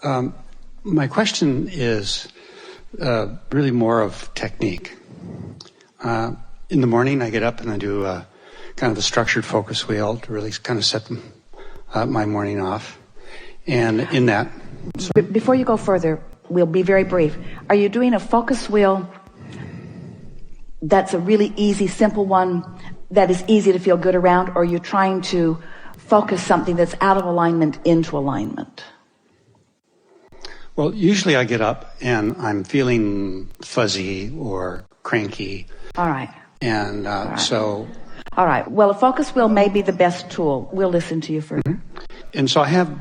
My question is really more of technique. In the morning, I get up and I do kind of a structured focus wheel to really kind of set my morning off. And in that... Before you go further, we'll be very brief. Are you doing a focus wheel that's a really easy, simple one that is easy to feel good around, or are you trying to focus something that's out of alignment into alignment? Well, usually I get up and I'm feeling fuzzy or cranky. All right. And All right. so... All right. Well, a focus wheel may be the best tool. We'll listen to you further. Mm-hmm. And so I have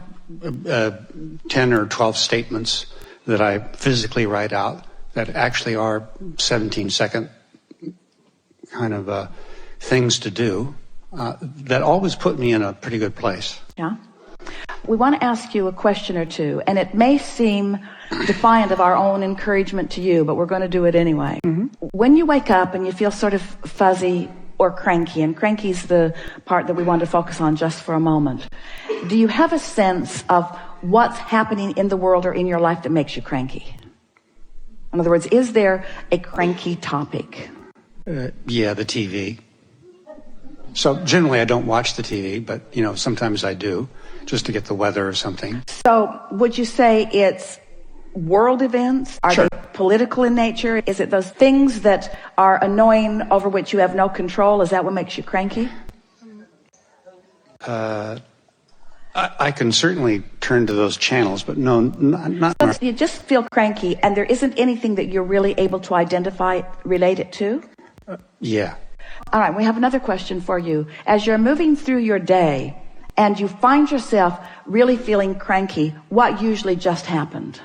10 or 12 statements that I physically write out that actually are 17-second kind of things to do that always put me in a pretty good place. Yeah. We want to ask you a question or two, and it may seem defiant of our own encouragement to you, but we're going to do it anyway. Mm-hmm. When you wake up and you feel sort of fuzzy or cranky, and cranky's the part that we want to focus on just for a moment, do you have a sense of what's happening in the world or in your life that makes you cranky? In other words, is there a cranky topic? Yeah, the TV. So generally I don't watch the TV, but sometimes I do, just to get the weather or something. So would you say it's world events? Are Sure. they political in nature? Is it those things that are annoying over which you have no control? Is that what makes you cranky? I can certainly turn to those channels, but no, not. So you just feel cranky, and there isn't anything that you're really able to identify, relate it to? Yeah. All right, we have another question for you. As you're moving through your day and you find yourself really feeling cranky, what usually just happened?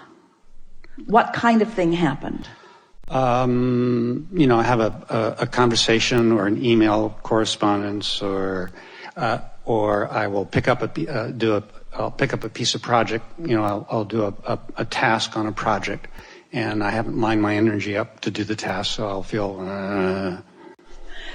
What kind of thing happened? I have a conversation or an email correspondence, or I will pick up I'll pick up a piece of project. I'll do a task on a project, and I haven't lined my energy up to do the task, so I'll feel.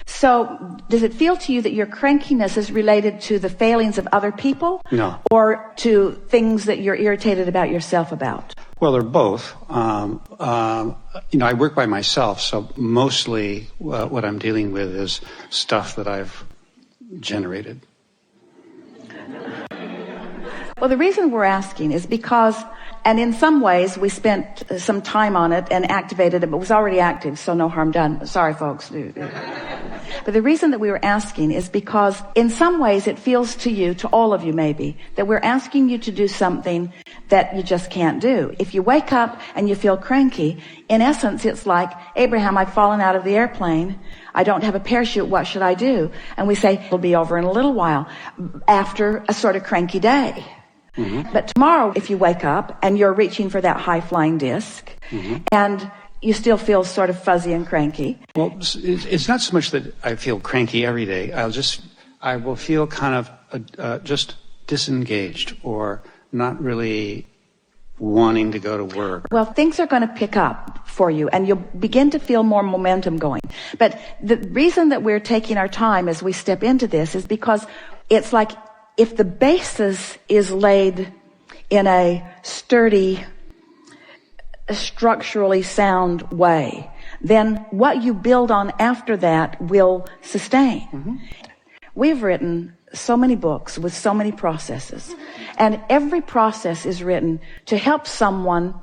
So does it feel to you that your crankiness is related to the failings of other people? No. Or to things that you're irritated about yourself about? Well, they're both. I work by myself, so mostly what I'm dealing with is stuff that I've generated. Well, the reason we're asking is because, and in some ways we spent some time on it and activated it, but it was already active, so no harm done. Sorry, folks. But the reason that we were asking is because in some ways it feels to you, to all of you maybe, that we're asking you to do something that you just can't do. If you wake up and you feel cranky, in essence it's like, Abraham, I've fallen out of the airplane. I don't have a parachute. What should I do? And we say, it'll be over in a little while, after a sort of cranky day. Mm-hmm. But tomorrow, if you wake up and you're reaching for that high-flying disc, mm-hmm. and you still feel sort of fuzzy and cranky. Well, it's not so much that I feel cranky every day. I will feel kind of just disengaged or not really wanting to go to work. Well, things are going to pick up for you and you'll begin to feel more momentum going. But the reason that we're taking our time as we step into this is because it's like if the basis is laid in a sturdy, structurally sound way, then what you build on after that will sustain. Mm-hmm. We've written so many books with so many processes, and every process is written to help someone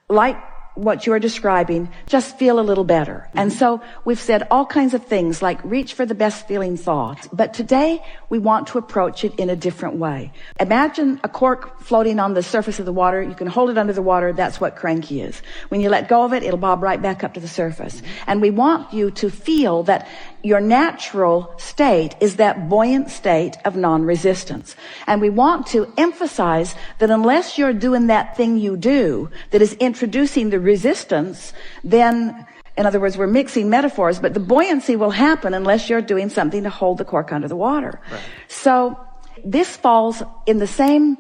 like what you're describing just feel a little better. Mm-hmm. And so we've said all kinds of things like reach for the best feeling thoughts. But today we want to approach it in a different way. Imagine a cork floating on the surface of the water. You can hold it under the water. That's what cranky is. When you let go of it, it'll bob right back up to the surface. And we want you to feel that your natural state is that buoyant state of non-resistance. And we want to emphasize that unless you're doing that thing you do that is introducing the resistance, then, in other words, we're mixing metaphors, but the buoyancy will happen unless you're doing something to hold the cork under the water. Right. So this falls in the same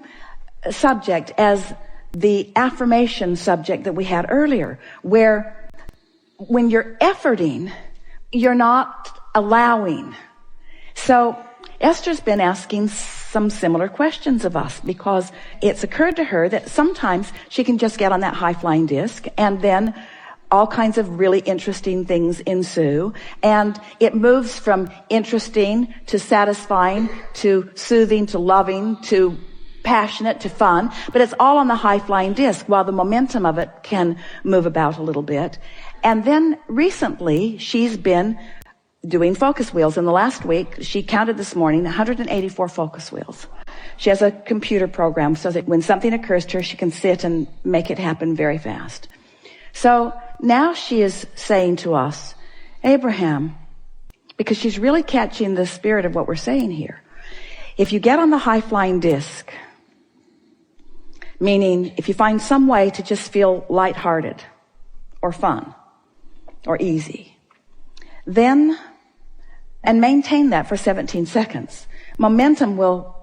subject as the affirmation subject that we had earlier, where when you're efforting, you're not allowing. So Esther's been asking some similar questions of us because it's occurred to her that sometimes she can just get on that high-flying disc and then all kinds of really interesting things ensue, and it moves from interesting to satisfying to soothing to loving to passionate to fun, but it's all on the high-flying disc while the momentum of it can move about a little bit. And then recently she's been doing focus wheels. In the last week, she counted this morning 184 focus wheels. She has a computer program so that when something occurs to her, she can sit and make it happen very fast. So now she is saying to us, Abraham, because she's really catching the spirit of what we're saying here. If you get on the high-flying disc, meaning if you find some way to just feel lighthearted or fun or easy, then, and maintain that for 17 seconds, momentum will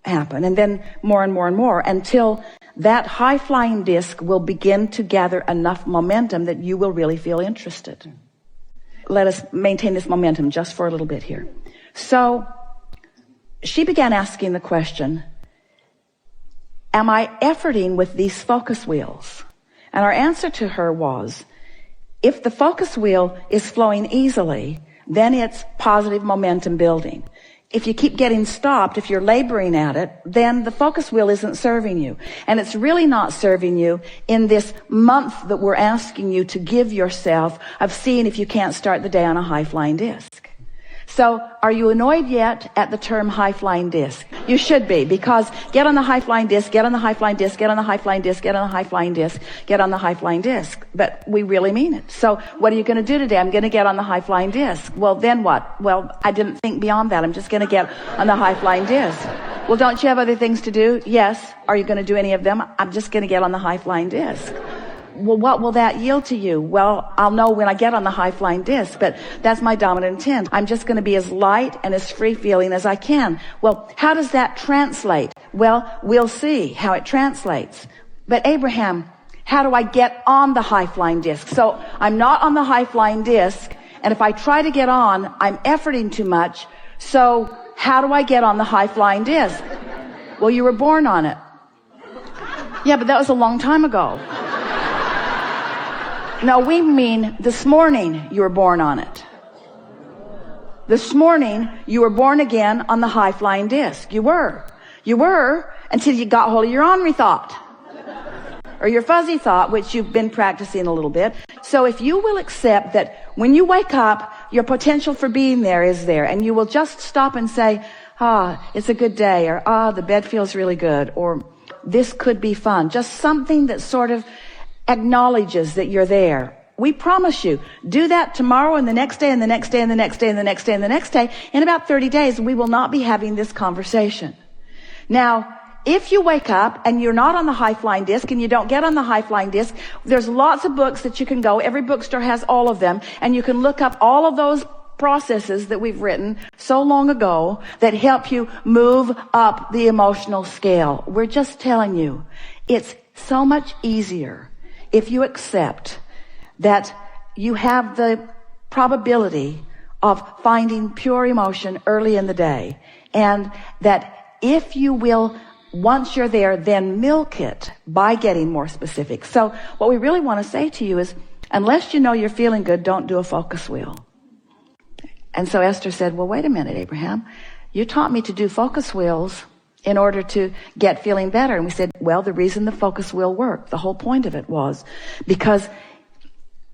happen, and then more and more and more until that high-flying disc will begin to gather enough momentum that you will really feel interested. Let us maintain this momentum just for a little bit here. So she began asking the question, am I efforting with these focus wheels? And our answer to her was, if the focus wheel is flowing easily, then it's positive momentum building. If you keep getting stopped, if you're laboring at it, then the focus wheel isn't serving you. And it's really not serving you in this month that we're asking you to give yourself of seeing if you can't start the day on a high-flying disc. So are you annoyed yet at the term high-flying disc? You should be, because get on the high-flying disc, get on the high-flying disc, get on the high-flying disc, get on the high-flying disc, get on the high-flying disc. But we really mean it. So what are you going to do today? I'm going to get on the high-flying disc. Well, then what? Well, I didn't think beyond that. I'm just going to get on the high-flying disc. Well, don't you have other things to do? Yes. Are you going to do any of them? I'm just going to get on the high-flying disc. Well, what will that yield to you? Well, I'll know when I get on the high-flying disc, but that's my dominant intent. I'm just going to be as light and as free-feeling as I can. Well, how does that translate? Well, we'll see how it translates. But Abraham, how do I get on the high-flying disc? So I'm not on the high-flying disc, and if I try to get on, I'm efforting too much. So how do I get on the high-flying disc? Well, you were born on it. Yeah, but that was a long time ago. No, we mean this morning you were born on it. This morning you were born again on the high-flying disc. You were until you got hold of your ornery thought or your fuzzy thought, which you've been practicing a little bit. So if you will accept that when you wake up, your potential for being there is there, and you will just stop and say, it's a good day, or the bed feels really good, or this could be fun. Just something that sort of acknowledges that you're there. We promise you, do that tomorrow and the next day and the next day and the next day and the next day and the next day. In about 30 days, we will not be having this conversation. Now, if you wake up and you're not on the high-flying disc and you don't get on the high-flying disc, there's lots of books that you can go. Every bookstore has all of them, and you can look up all of those processes that we've written so long ago that help you move up the emotional scale. We're just telling you, it's so much easier if you accept that you have the probability of finding pure emotion early in the day, and that if you will, once you're there, then milk it by getting more specific. So what we really want to say to you is, unless you know you're feeling good, don't do a focus wheel. And so Esther said, well, wait a minute, Abraham, you taught me to do focus wheels in order to get feeling better. And we said, well, the reason the focus wheel worked, the whole point of it was because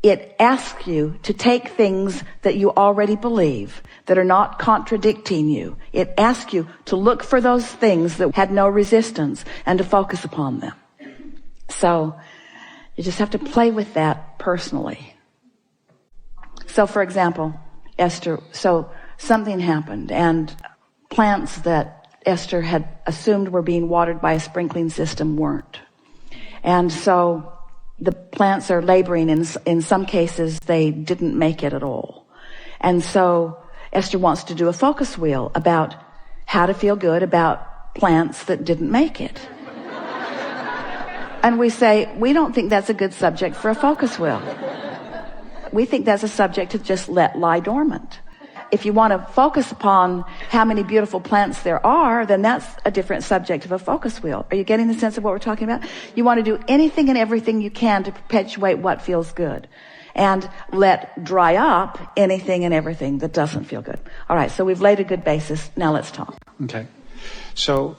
it asks you to take things that you already believe that are not contradicting you. It asks you to look for those things that had no resistance and to focus upon them. So you just have to play with that personally. So for example, Esther, so something happened, and plants that Esther had assumed were being watered by a sprinkling system weren't. And so the plants are laboring. In some cases, they didn't make it at all. And so Esther wants to do a focus wheel about how to feel good about plants that didn't make it. And we say, we don't think that's a good subject for a focus wheel. We think that's a subject to just let lie dormant. if you want to focus upon how many beautiful plants there are, then that's a different subject of a focus wheel. Are you getting the sense of what we're talking about? You want to do anything and everything you can to perpetuate what feels good, and let dry up anything and everything that doesn't feel good. All right, so we've laid a good basis. Now let's talk. Okay. So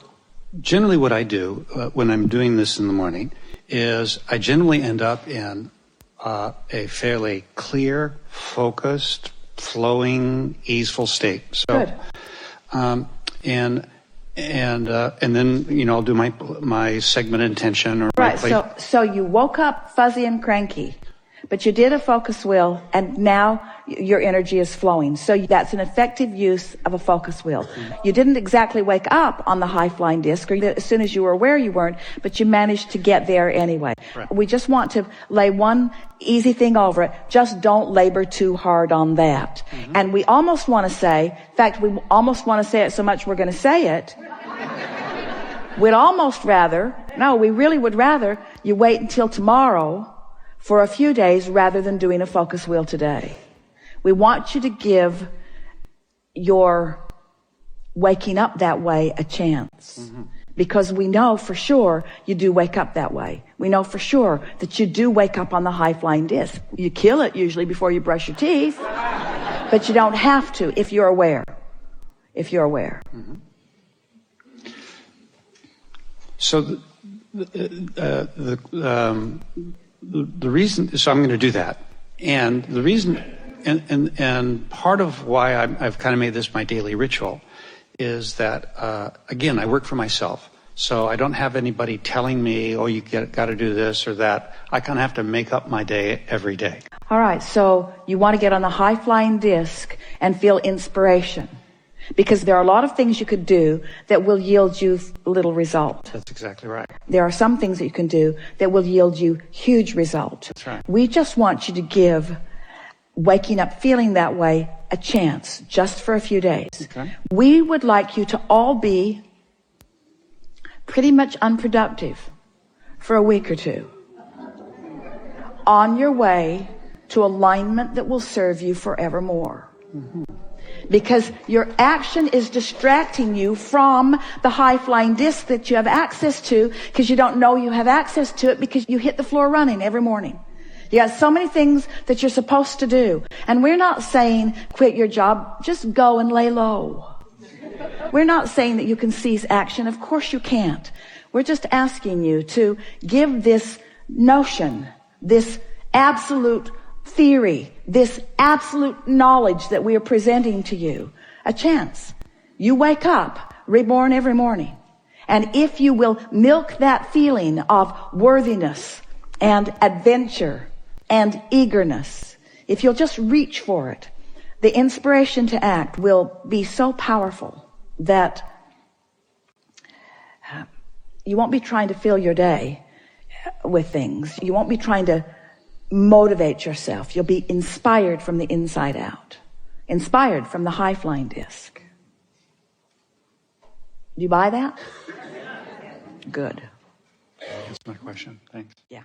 generally what I do when I'm doing this in the morning is I generally end up in a fairly clear, focused, flowing, easeful state. So, good. And then, you know, I'll do my segment intention or right. So you woke up fuzzy and cranky, but you did a focus wheel, and now your energy is flowing. So that's an effective use of a focus wheel. You didn't exactly wake up on the high flying disc, or as soon as you were aware you weren't, but you managed to get there anyway. Right. We just want to lay one easy thing over it. Just don't labor too hard on that. And we almost want to say, in fact, we almost want to say it so much we're going to say it. We really would rather you wait until tomorrow for a few days rather than doing a focus wheel today. We want you to give your waking up that way a chance. Because we know for sure you do wake up that way. We know for sure that you do wake up on the high-flying disc. You kill it usually before you brush your teeth, but you don't have to if you're aware. If you're aware. So the reason, so I'm going to do that. And the reason, and part of why I've kind of made this my daily ritual is that, again, I work for myself. So I don't have anybody telling me, oh, you got to do this or that. I kind of have to make up my day every day. All right. So you want to get on the high flying disc and feel inspiration, because there are a lot of things you could do that will yield you little result. That's exactly right. There are some things that you can do that will yield you huge result. That's right. We just want you to give waking up feeling that way a chance, just for a few days. Okay. We would like you to all be pretty much unproductive for a week or two, on your way to alignment that will serve you forevermore. Because your action is distracting you from the high-flying disc that you have access to, because you don't know you have access to it because you hit the floor running every morning. You got so many things that you're supposed to do. And we're not saying quit your job, just go and lay low. We're not saying that you can cease action. Of course you can't. We're just asking you to give this notion, this absolute theory, this absolute knowledge that we are presenting to you a chance. You wake up reborn every morning. And if you will milk that feeling of worthiness and adventure and eagerness, if you'll just reach for it, the inspiration to act will be so powerful that you won't be trying to fill your day with things. You won't be trying to motivate yourself. You'll be inspired from the inside out, inspired from the high-flying disc. Do you buy that? Good. That's my question. Thanks. Yeah.